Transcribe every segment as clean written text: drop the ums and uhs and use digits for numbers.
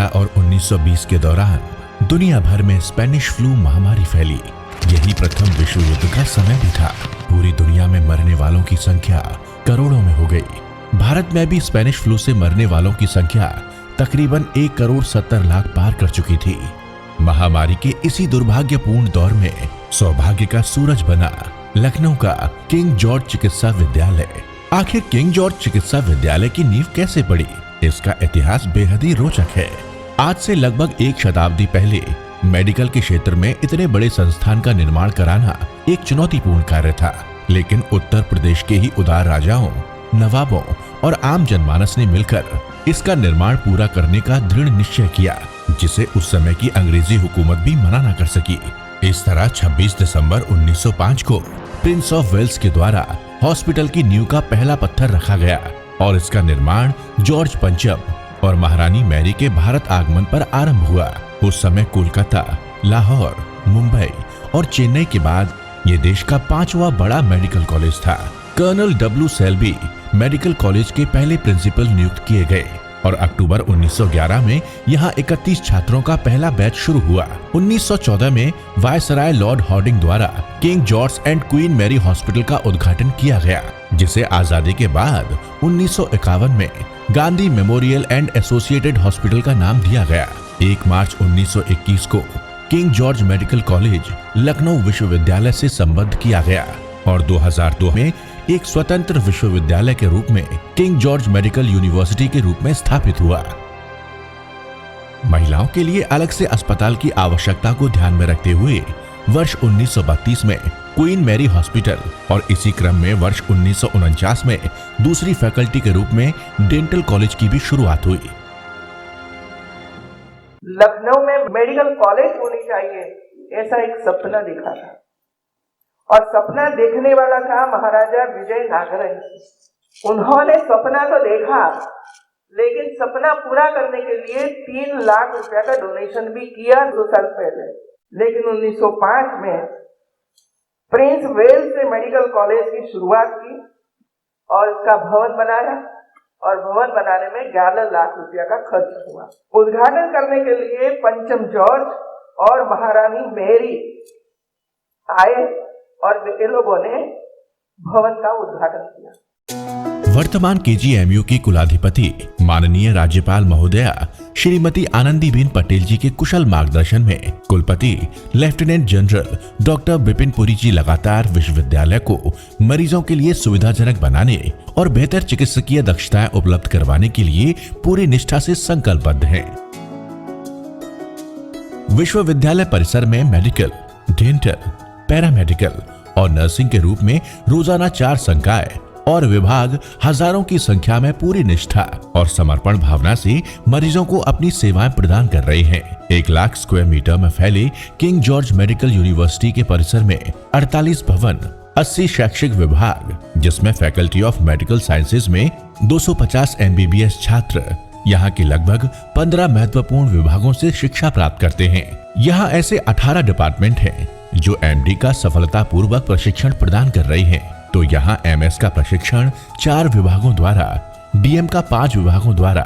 और 1920 के दौरान दुनिया भर में स्पेनिश फ्लू महामारी फैली। यही प्रथम विश्व युद्ध का समय भी था। पूरी दुनिया में मरने वालों की संख्या करोड़ों में हो गई। भारत में भी स्पेनिश फ्लू से मरने वालों की संख्या तकरीबन 1,70,00,000 पार कर चुकी थी। महामारी के इसी दुर्भाग्यपूर्ण दौर में सौभाग्य का सूरज बना लखनऊ का किंग जॉर्ज चिकित्सा विद्यालय। आखिर किंग जॉर्ज चिकित्सा विद्यालय की नींव कैसे पड़ी, इसका इतिहास बेहद ही रोचक है। आज से लगभग एक शताब्दी पहले मेडिकल के क्षेत्र में इतने बड़े संस्थान का निर्माण कराना एक चुनौतीपूर्ण कार्य था, लेकिन उत्तर प्रदेश के ही उदार राजाओं, नवाबों और आम जनमानस ने मिलकर इसका निर्माण पूरा करने का दृढ़ निश्चय किया, जिसे उस समय की अंग्रेजी हुकूमत भी मना न कर सकी। इस तरह 26 दिसंबर 1905 को प्रिंस ऑफ वेल्स के द्वारा हॉस्पिटल की नींव का पहला पत्थर रखा गया और इसका निर्माण जॉर्ज पंचम और महारानी मैरी के भारत आगमन पर आरंभ हुआ। उस समय कोलकाता, लाहौर, मुंबई और चेन्नई के बाद ये देश का 5वां बड़ा मेडिकल कॉलेज था। Colonel W Selby medical college के पहले प्रिंसिपल नियुक्त किए गए और अक्टूबर 1911 में यहाँ 31 छात्रों का पहला बैच शुरू हुआ। 1914 में वायसराय लॉर्ड हॉर्डिंग द्वारा King George and Queen Mary hospital का उद्घाटन किया गया, जिसे आजादी के बाद 1951 में Gandhi memorial and associated hospital का नाम दिया गया। 1 मार्च 1921 को king George medical college Lucknow विश्वविद्यालय से संबद्ध किया गया और 2002 में एक स्वतंत्र विश्वविद्यालय के रूप में किंग जॉर्ज मेडिकल यूनिवर्सिटी के रूप में स्थापित हुआ। महिलाओं के लिए अलग से अस्पताल की आवश्यकता को ध्यान में रखते हुए वर्ष 1932 में क्वीन मैरी हॉस्पिटल और इसी क्रम में वर्ष 1949 में दूसरी फैकल्टी के रूप में डेंटल कॉलेज की भी शुरुआत हुई। लखनऊ में मेडिकल कॉलेज होनी चाहिए, ऐसा एक सपना देखा था और सपना देखने वाला था महाराजा विजय नागरन। उन्होंने सपना तो देखा, लेकिन सपना पूरा करने के लिए 3 लाख रुपया का डोनेशन भी किया 2 साल पहले। लेकिन 1905 में प्रिंस वेल्स से मेडिकल कॉलेज की शुरुआत की और इसका भवन बनाया और भवन बनाने में 11 लाख रुपया का खर्च हुआ। उद्घाटन करने के लिए पंचम जॉर्ज और महारानी मैरी आए और वे लोगों ने भवन का उद्घाटन किया। वर्तमान केजीएमयू की कुलाधिपति माननीय राज्यपाल महोदया श्रीमती आनंदीबेन पटेल जी के कुशल मार्गदर्शन में कुलपति lieutenant general doctor Bipin Puri ji लगातार विश्वविद्यालय को मरीजों के लिए सुविधाजनक बनाने और बेहतर चिकित्सकीय दक्षताएं उपलब्ध करवाने के लिए पूरी निष्ठा से संकल्पबद्ध हैं। विश्वविद्यालय परिसर में मेडिकल, डेंटल, पैरामेडिकल और नर्सिंग के रूप में रोजाना 4 संकाय और विभाग हजारों की संख्या में पूरी निष्ठा और समर्पण भावना से मरीजों को अपनी सेवाएं प्रदान कर रहे हैं। 1 लाख स्क्वायर मीटर में फैले किंग जॉर्ज मेडिकल यूनिवर्सिटी के परिसर में 48 भवन, 80 शैक्षिक विभाग, जिसमें फैकल्टी ऑफ मेडिकल साइंसेज में 250 MBBS छात्र यहाँ के लगभग 15 महत्वपूर्ण विभागों से शिक्षा प्राप्त करते हैं। यहाँ ऐसे 18 डिपार्टमेंट हैं जो MD का सफलतापूर्वक प्रशिक्षण प्रदान कर रही हैं। तो यहाँ MS का प्रशिक्षण 4 विभागों द्वारा, DM का 5 विभागों द्वारा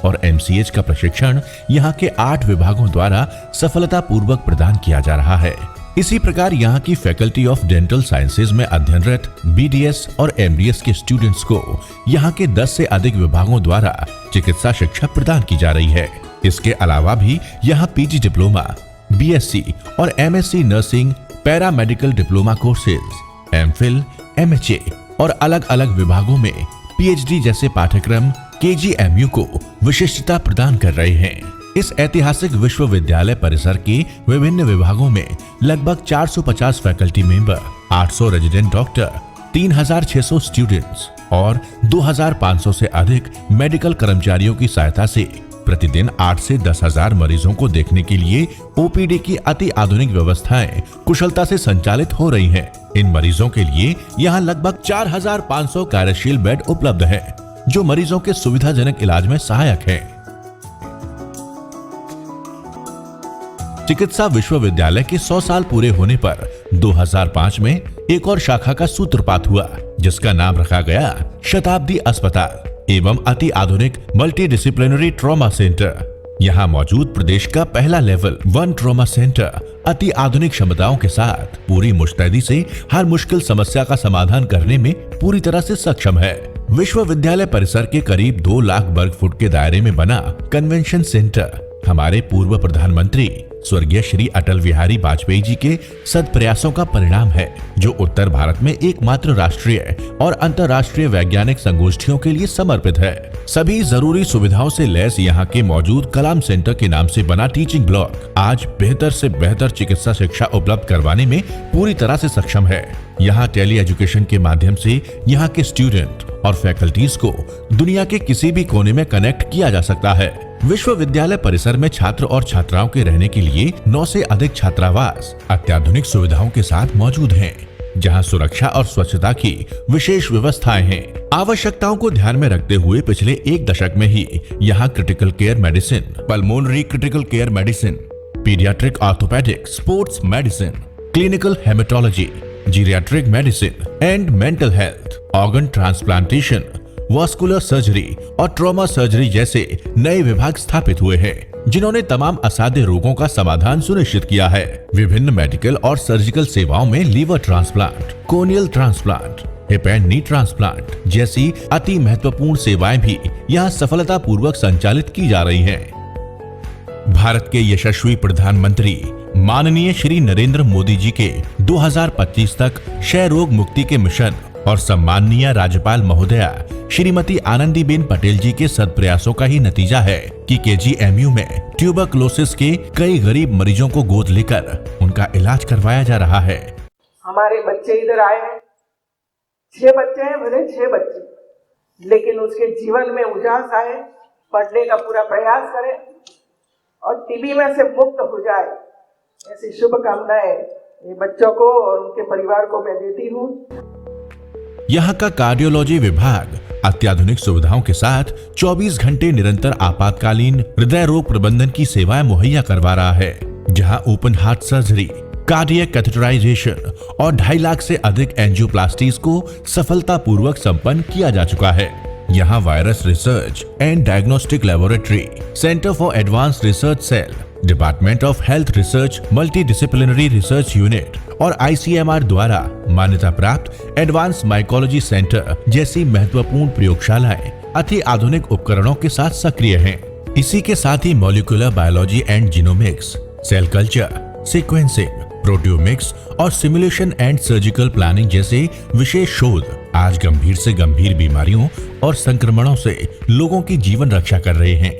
और MCH का प्रशिक्षण यहाँ के 8 विभागों द्वारा सफलतापूर्वक प्रदान किया जा रहा है। इसी प्रकार यहाँ की फैकल्टी ऑफ डेंटल साइंसेज में अध्ययनरत BDS और MDS के स्टूडेंट्स को यहाँ के 10 से अधिक विभागों द्वारा चिकित्सा शिक्षा प्रदान की जा रही है। इसके अलावा भी यहाँ PG डिप्लोमा, BSc और MSc nursing, paramedical diploma courses, MPhil, MHA और अलग अलग विभागों में PhD जैसे पाठ्यक्रम KGMU को विशिष्टता प्रदान कर रहे हैं। इस ऐतिहासिक विश्वविद्यालय परिसर के विभिन्न विभागों में लगभग 450 faculty member, 800 resident doctor, 3600 students और 2500 से अधिक मेडिकल कर्मचारियों की सहायता से प्रतिदिन 8 से 10,000 मरीजों को देखने के लिए OPD की अति आधुनिक व्यवस्थाएं कुशलता से संचालित हो रही हैं। इन मरीजों के लिए यहाँ लगभग 4,500 कार्यशील बेड उपलब्ध हैं, जो मरीजों के सुविधाजनक इलाज में सहायक हैं। चिकित्सा विश्वविद्यालय के 100 साल पूरे होने पर 2005 में एक और शाखा का सूत्रपात हुआ, जिसका नाम रखा गया शताब्दी अस्पताल एवं अति आधुनिक मल्टी डिसिप्लिनरी ट्रॉमा सेंटर। यहाँ मौजूद प्रदेश का पहला लेवल 1 ट्रॉमा सेंटर अति आधुनिक क्षमताओं के साथ पूरी मुस्तैदी से हर मुश्किल समस्या का समाधान करने में पूरी तरह से सक्षम है। विश्वविद्यालय परिसर के करीब 2 लाख वर्ग फुट के दायरे में बना कन्वेंशन सेंटर हमारे पूर्व प्रधानमंत्री स्वर्गीय श्री अटल बिहारी वाजपेयी जी के सत्प्रयासों का परिणाम है, जो उत्तर भारत में एकमात्र राष्ट्रीय और अंतर्राष्ट्रीय वैज्ञानिक संगोष्ठियों के लिए समर्पित है। सभी जरूरी सुविधाओं से लैस यहाँ के मौजूद कलाम सेंटर के नाम से बना टीचिंग ब्लॉक आज बेहतर से बेहतर चिकित्सा शिक्षा उपलब्ध करवाने में पूरी तरह से सक्षम है। यहाँ टेली एजुकेशन के माध्यम से यहाँ के स्टूडेंट और फैकल्टीज को दुनिया के किसी भी कोने में कनेक्ट किया जा सकता है। विश्वविद्यालय परिसर में छात्र और छात्राओं के रहने के लिए 9 से अधिक छात्रावास अत्याधुनिक सुविधाओं के साथ मौजूद हैं, जहां सुरक्षा और स्वच्छता की विशेष व्यवस्थाएं हैं। आवश्यकताओं को ध्यान में रखते हुए पिछले 1 दशक में ही यहां critical care medicine, pulmonary critical care medicine, paediatric orthopaedic, sports medicine, clinical haematology, geriatric medicine and mental health, organ transplantation, vascular surgery और ट्रॉमा सर्जरी जैसे नए विभाग स्थापित हुए हैं, जिन्होंने तमाम असाध्य रोगों का समाधान सुनिश्चित किया है। विभिन्न मेडिकल और सर्जिकल सेवाओं में liver transplant, corneal transplant, hip and knee transplant जैसी अति महत्वपूर्ण सेवाएं भी यहाँ सफलतापूर्वक संचालित की जा रही हैं। भारत के यशस्वी प्रधानमंत्री माननीय श्री नरेंद्र मोदी जी के 2025 तक क्षय रोग मुक्ति के मिशन और सम्माननीय राज्यपाल महोदया श्रीमती आनंदीबेन पटेल जी के सत्प्रयासों का ही नतीजा है कि केजीएमयू में ट्यूबरक्लोसिस के कई गरीब मरीजों को गोद लेकर उनका इलाज करवाया जा रहा है। हमारे बच्चे इधर आए हैं, 6 बच्चे हैं, भले 6 बच्चे, लेकिन उसके जीवन में उजास आए, पढ़ने का पूरा प्रयास करे और टीबी में से मुक्त हो जाए, ऐसी शुभकामनाएं ये बच्चों को और उनके परिवार को मैं देती हूँ। यहाँ का कार्डियोलॉजी विभाग अत्याधुनिक सुविधाओं के साथ 24 घंटे निरंतर आपातकालीन हृदय रोग प्रबंधन की सेवाएं मुहैया करवा रहा है, जहां open heart surgery, cardiac catheterization और 2.5 लाख से अधिक एंजियोप्लास्टीज को सफलतापूर्वक संपन्न किया जा चुका है। यहाँ virus research and diagnostic laboratory, centre for advance research cell, department of health research, multi disciplinary research unit और ICMR द्वारा मान्यता प्राप्त एडवांस माइकोलॉजी सेंटर जैसी महत्वपूर्ण प्रयोगशालाएं अति आधुनिक उपकरणों के साथ सक्रिय हैं। इसी के साथ ही molecular biology and genomics, cell culture, sequencing, proteomics और सिमुलेशन एंड सर्जिकल प्लानिंग जैसे विशेष शोध आज गंभीर से गंभीर बीमारियों और संक्रमणों से लोगों की जीवन रक्षा कर रहे हैं।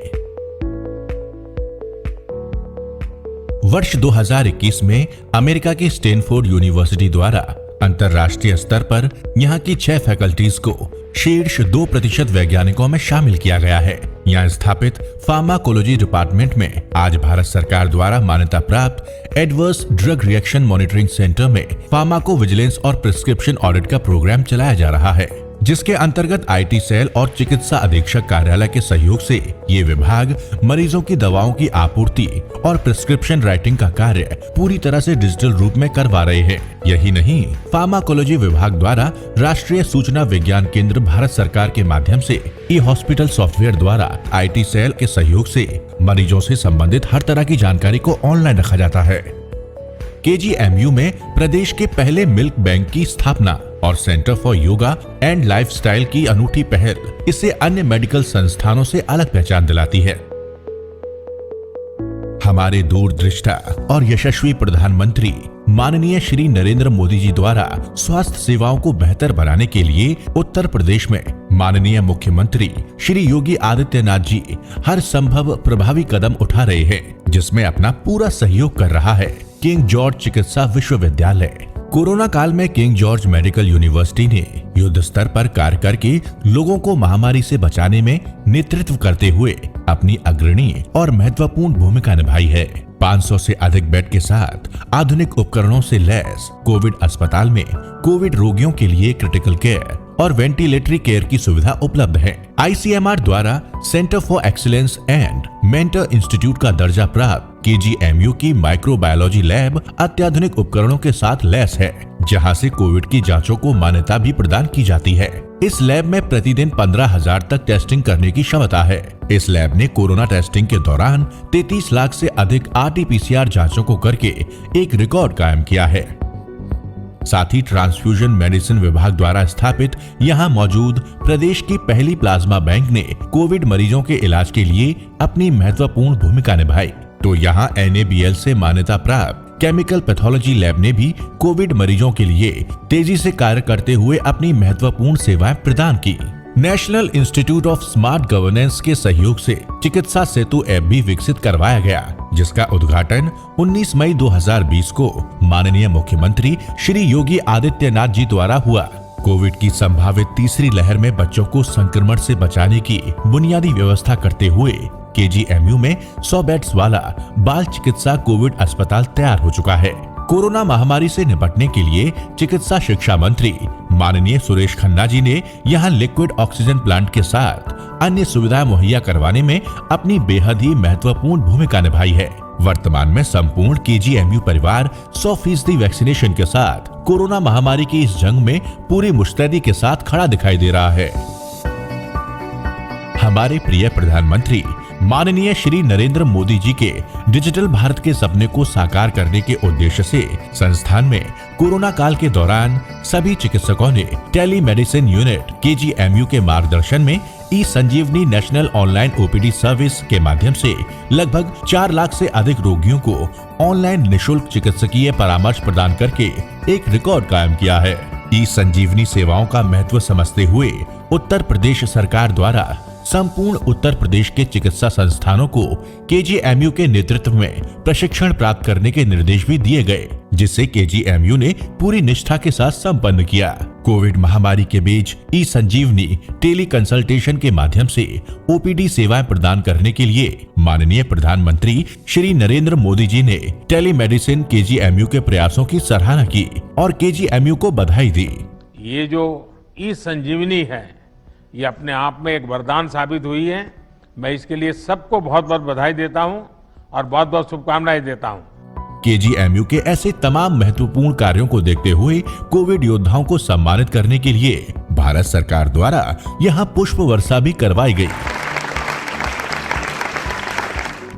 वर्ष 2021 में अमेरिका की स्टैनफोर्ड यूनिवर्सिटी द्वारा अंतर्राष्ट्रीय स्तर पर यहाँ की 6 फैकल्टीज को शीर्ष 2% वैज्ञानिकों में शामिल किया गया है। यहाँ स्थापित फार्माकोलॉजी डिपार्टमेंट में आज भारत सरकार द्वारा मान्यता प्राप्त adverse drug reaction monitoring centre में फार्माको विजिलेंस और प्रिस्क्रिप्शन ऑडिट का प्रोग्राम चलाया जा रहा है, जिसके अंतर्गत IT सेल और चिकित्सा अधीक्षक कार्यालय के सहयोग से ये विभाग मरीजों की दवाओं की आपूर्ति और प्रिस्क्रिप्शन राइटिंग का कार्य पूरी तरह से डिजिटल रूप में करवा रहे हैं। यही नहीं, फार्माकोलॉजी विभाग द्वारा राष्ट्रीय सूचना विज्ञान केंद्र भारत सरकार के माध्यम से ई-हॉस्पिटल सॉफ्टवेयर द्वारा IT सेल के सहयोग से मरीजों से संबंधित हर तरह की जानकारी को ऑनलाइन रखा जाता है। KGMU में प्रदेश के पहले मिल्क बैंक की स्थापना और centre for yoga and lifestyle की अनूठी पहल इसे अन्य मेडिकल संस्थानों से अलग पहचान दिलाती है। हमारे दूरदृष्टा और यशस्वी प्रधानमंत्री माननीय श्री नरेंद्र मोदी जी द्वारा स्वास्थ्य सेवाओं को बेहतर बनाने के लिए उत्तर प्रदेश में माननीय मुख्यमंत्री श्री योगी आदित्यनाथ जी हर संभव प्रभावी कदम उठा रहे हैं, जिसमें अपना पूरा सहयोग कर रहा है किंग जॉर्ज चिकित्सा विश्वविद्यालय। कोरोना काल में किंग जॉर्ज मेडिकल यूनिवर्सिटी ने युद्ध स्तर पर कार्य करके लोगों को महामारी से बचाने में नेतृत्व करते हुए अपनी अग्रणी और महत्वपूर्ण भूमिका निभाई है। 500 से अधिक बेड के साथ आधुनिक उपकरणों से लैस कोविड अस्पताल में कोविड रोगियों के लिए क्रिटिकल केयर और वेंटिलेटरी केयर की सुविधा उपलब्ध है। ICMR द्वारा centre for excellence and mentor institute का दर्जा प्राप्त केजीएमयू की माइक्रोबायोलॉजी लैब अत्याधुनिक उपकरणों के साथ लैस है, जहां से कोविड की जांचों को मान्यता भी प्रदान की जाती है। इस लैब में प्रतिदिन 15,000 तक टेस्टिंग करने की क्षमता है। इस लैब ने कोरोना टेस्टिंग के दौरान 33 लाख से अधिक RT-PCR जांचों को करके एक रिकॉर्ड कायम किया है। साथ ही ट्रांसफ्यूजन मेडिसिन विभाग द्वारा स्थापित यहां मौजूद प्रदेश की पहली प्लाज्मा बैंक ने कोविड मरीजों के इलाज के लिए अपनी महत्वपूर्ण भूमिका निभाई। तो यहां NABL से मान्यता प्राप्त केमिकल पैथोलॉजी लैब ने भी कोविड मरीजों के लिए तेजी से कार्य करते हुए अपनी महत्वपूर्ण सेवाएं प्रदान की। National institute of smart governance के सहयोग से चिकित्सा सेतु ऐप भी विकसित करवाया गया, जिसका उद्घाटन 19 मई 2020 को माननीय मुख्यमंत्री श्री योगी आदित्यनाथ जी द्वारा हुआ। कोविड की संभावित तीसरी लहर में बच्चों को संक्रमण से बचाने की बुनियादी व्यवस्था करते हुए केजीएमयू में 100 बेड्स वाला बाल चिकित्सा कोविड अस्पताल तैयार हो चुका है। कोरोना महामारी से निपटने के लिए चिकित्सा शिक्षा मंत्री माननीय सुरेश खन्ना जी ने यहां लिक्विड ऑक्सीजन प्लांट के साथ अन्य सुविधाएं मुहैया करवाने में अपनी बेहद ही महत्वपूर्ण भूमिका निभाई है। वर्तमान में संपूर्ण केजीएमयू परिवार 100% वैक्सीनेशन के साथ कोरोना महामारी की इस जंग में पूरी मुस्तैदी के साथ खड़ा दिखाई दे रहा है। हमारे प्रिय प्रधानमंत्री माननीय श्री नरेंद्र मोदी जी के डिजिटल भारत के सपने को साकार करने के उद्देश्य से संस्थान में कोरोना काल के दौरान सभी चिकित्सकों ने टेलीमेडिसिन यूनिट केजीएमयू के मार्गदर्शन में ई-संजीवनी नेशनल ऑनलाइन OPD सर्विस के माध्यम से लगभग 4 लाख से अधिक रोगियों को ऑनलाइन निशुल्क चिकित्सकीय परामर्श प्रदान करके एक रिकॉर्ड कायम किया है। ई-संजीवनी सेवाओं का महत्व समझते हुए उत्तर प्रदेश सरकार द्वारा संपूर्ण उत्तर प्रदेश के चिकित्सा संस्थानों को केजीएमयू के नेतृत्व में प्रशिक्षण प्राप्त करने के निर्देश भी दिए गए, जिसे केजीएमयू ने पूरी निष्ठा के साथ संपन्न किया। कोविड महामारी के बीच ई-संजीवनी टेली कंसल्टेशन के माध्यम से OPD सेवाएं प्रदान करने के लिए माननीय प्रधानमंत्री श्री नरेंद्र मोदी जी ने टेलीमेडिसिन केजीएमयू के प्रयासों की सराहना की और केजीएमयू को बधाई दी। ये जो ई-संजीवनी है, ये अपने आप में एक वरदान साबित हुई है। मैं इसके लिए सबको बहुत बहुत बधाई देता हूं और बहुत बहुत शुभकामनाएं देता हूं। केजीएमयू के ऐसे तमाम महत्वपूर्ण कार्यों को देखते हुए कोविड योद्धाओं को सम्मानित करने के लिए भारत सरकार द्वारा यहां पुष्प वर्षा भी करवाई गई।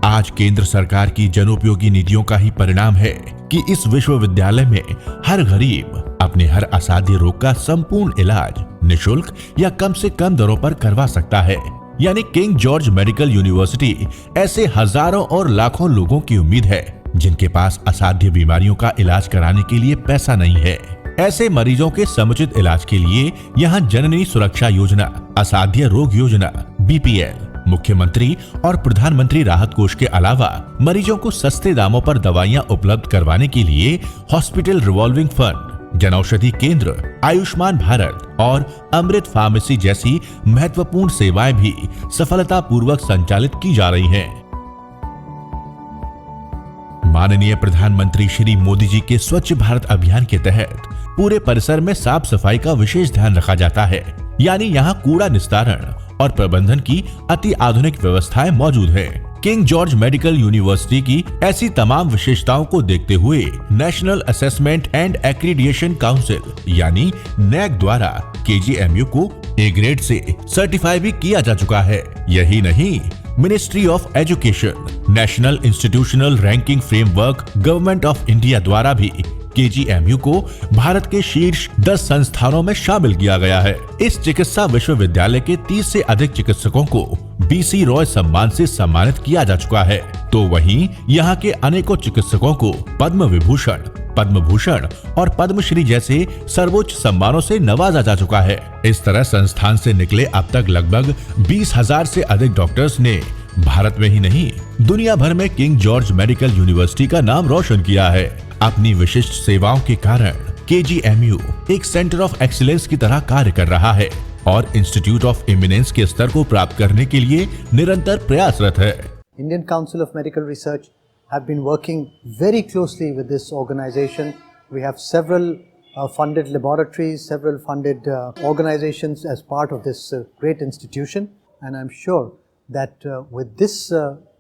आज केंद्र सरकार की जनोपयोगी नीतियों का ही परिणाम है कि इस विश्वविद्यालय में हर गरीब अपने हर असाध्य रोग का संपूर्ण इलाज निशुल्क या कम से कम दरों पर करवा सकता है। यानी किंग जॉर्ज मेडिकल यूनिवर्सिटी ऐसे हजारों और लाखों लोगों की उम्मीद है जिनके पास असाध्य बीमारियों का इलाज कराने के लिए पैसा नहीं है। ऐसे मरीजों के समुचित इलाज के लिए यहाँ जननी सुरक्षा योजना, असाध्य रोग योजना, BPL, मुख्यमंत्री और प्रधानमंत्री राहत कोष के अलावा मरीजों को सस्ते दामों पर दवाइयां उपलब्ध करवाने के लिए हॉस्पिटल रिवॉल्विंग फंड, जनौषधि केंद्र, आयुष्मान भारत और अमृत फार्मेसी जैसी महत्वपूर्ण सेवाएं भी सफलतापूर्वक संचालित की जा रही हैं। माननीय प्रधानमंत्री श्री मोदी जी के स्वच्छ भारत अभियान के तहत पूरे परिसर में साफ सफाई का विशेष ध्यान रखा जाता है। यानी यहाँ कूड़ा निस्तारण और प्रबंधन की अति आधुनिक व्यवस्थाएं मौजूद है। किंग जॉर्ज मेडिकल यूनिवर्सिटी की ऐसी तमाम विशेषताओं को देखते हुए national assessment and accreditation council यानी NAAC द्वारा केजीएमयू को A ग्रेड से सर्टिफाई भी किया जा चुका है। यही नहीं, ministry of education, national institutional ranking framework, government of India द्वारा भी केजीएमयू को भारत के शीर्ष 10 संस्थानों में शामिल किया गया है। इस चिकित्सा विश्वविद्यालय के 30 से अधिक चिकित्सकों को BC रॉय सम्मान से सम्मानित किया जा चुका है। तो वहीं यहाँ के अनेकों चिकित्सकों को पद्म विभूषण, पद्म भूषण और पद्मश्री जैसे सर्वोच्च सम्मानों से नवाजा जा चुका है। इस तरह संस्थान से निकले अब तक लगभग 20,000 से अधिक डॉक्टर्स ने भारत में ही नहीं दुनिया भर में किंग जॉर्ज मेडिकल यूनिवर्सिटी का नाम रोशन किया है। अपनी विशिष्ट सेवाओं के कारण केजीएमयू एक सेंटर ऑफ एक्सीलेंस की तरह कार्य कर रहा है और इंस्टीट्यूट ऑफ इमिनेंस के स्तर को प्राप्त करने के लिए निरंतर प्रयासरत है। Indian Council of Medical Research have been working very closely with this organization. We have several funded laboratories, several funded organizations as part of this great institution, and I'm sure that with this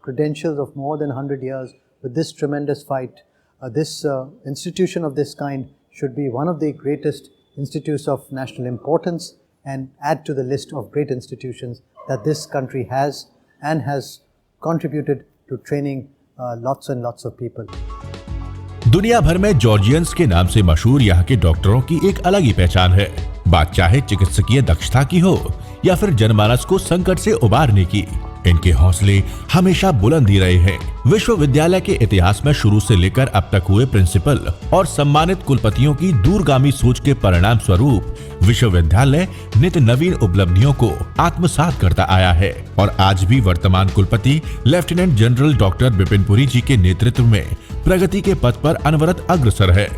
credentials of more than 100 years, with this tremendous fight, this institution of this kind should be one of the greatest institutes of national importance and add to the list of great institutions that this country has and has contributed to training lots and lots of people. दुनिया भर में Georgians के नाम से मशहूर यहाँ के डॉक्टरों की एक अलग ही पहचान है। बात चाहे चिकित्सकीय दक्षता की हो या फिर जनमानस को संकट से उबारने की, इनके हौसले हमेशा बुलंद ही रहे हैं। विश्वविद्यालय के इतिहास में शुरू से लेकर अब तक हुए प्रिंसिपल और सम्मानित कुलपतियों की दूरगामी सोच के परिणाम स्वरूप विश्वविद्यालय नित्य नवीन उपलब्धियों को आत्मसात करता आया है और आज भी वर्तमान कुलपति lieutenant general doctor Bipin Puri ji के नेतृत्व में प्रगति के पथ पर अनवरत अग्रसर है।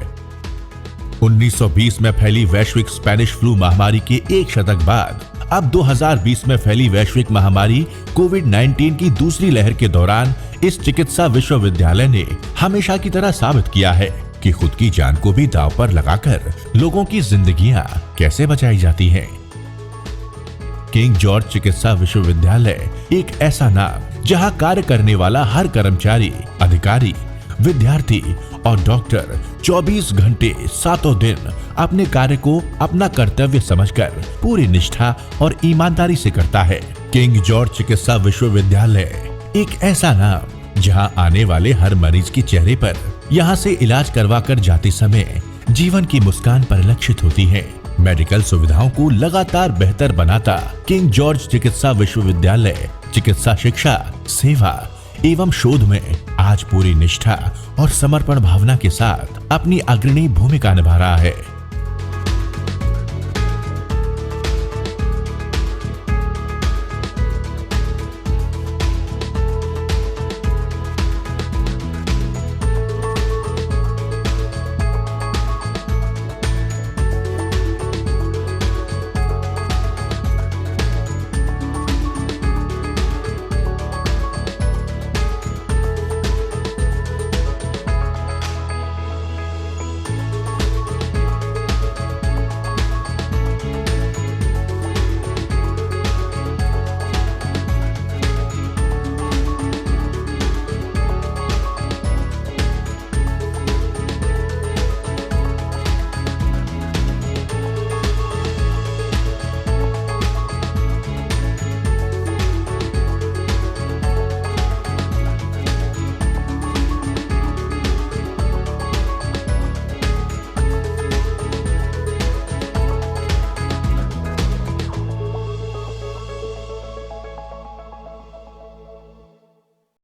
1920 में फैली वैश्विक स्पेनिश फ्लू महामारी के एक शतक बाद अब 2020 में फैली वैश्विक महामारी कोविड-19 की दूसरी लहर के दौरान इस चिकित्सा विश्वविद्यालय ने हमेशा की तरह साबित किया है कि खुद की जान को भी दांव पर लगाकर लोगों की जिंदगियां कैसे बचाई जाती हैं। किंग जॉर्ज चिकित्सा विश्वविद्यालय एक ऐसा नाम जहां कार्य करने वाला हर कर्मचारी, अधिकारी, विद्यार्थी और डॉक्टर 24 घंटे 7 दिन अपने कार्य को अपना कर्तव्य समझकर पूरी निष्ठा और ईमानदारी से करता है। किंग जॉर्ज चिकित्सा विश्वविद्यालय एक ऐसा नाम जहां आने वाले हर मरीज के चेहरे पर यहां से इलाज करवा कर जाते समय जीवन की मुस्कान परिलक्षित होती है। मेडिकल सुविधाओं को लगातार बेहतर बनाता किंग जॉर्ज चिकित्सा विश्वविद्यालय चिकित्सा शिक्षा, सेवा एवं शोध में आज पूरी निष्ठा और समर्पण भावना के साथ अपनी अग्रणी भूमिका निभा रहा है।